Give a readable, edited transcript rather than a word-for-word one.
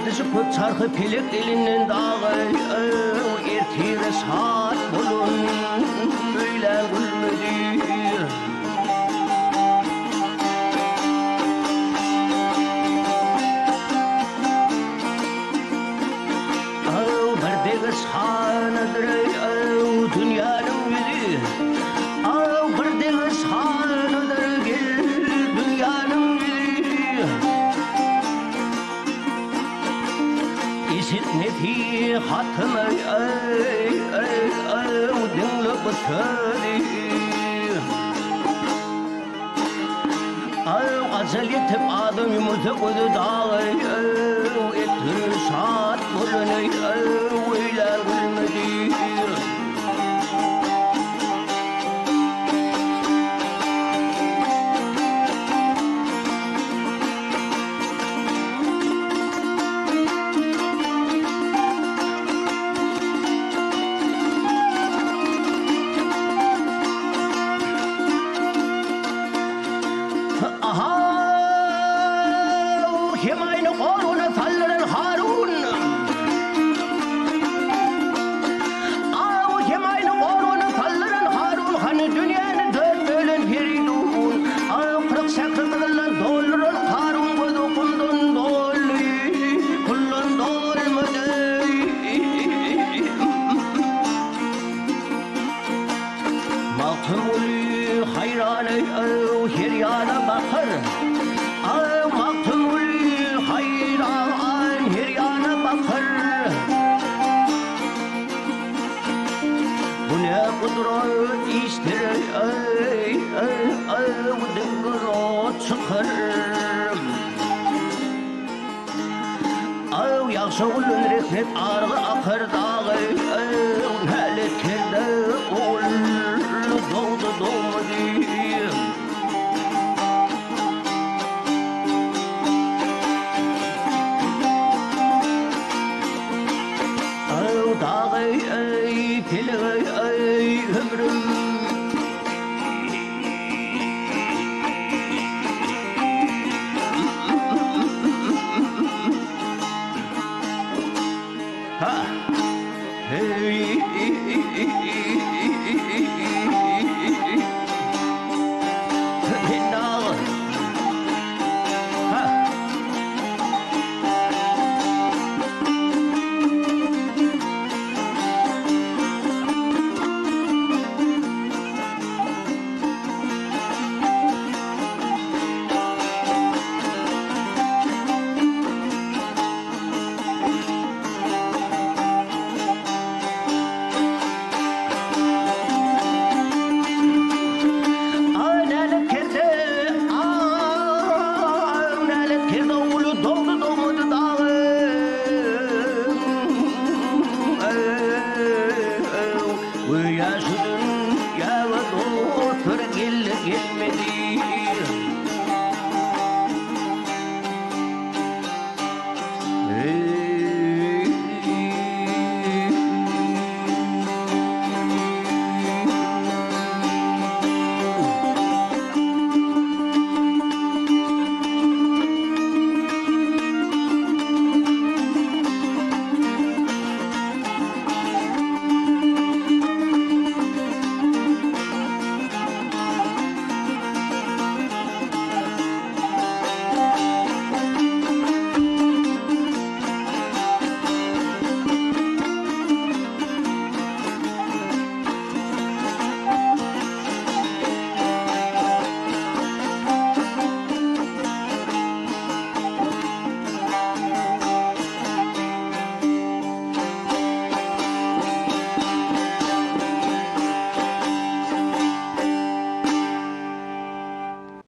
dışı köp çarkı pelek elinden dağı ertire saat bulun böyle gülmedi. Berdeki sanadır dünyanın yüzü. Berdeki sanadır dünyanın yüzü. İşitmedi hatımı dinle bu sözü. Acele etip adım yumurta koydu dağı ettir saat bulunu öyle gülmedi. Hayranı her yana bakar. Maktumul hayran her yana bakar. Bu ne kudret ister dingro çıkar. Yaxşı ulun rehmet arğı akar dağı. Halet kerde ol doğdu doğmadı.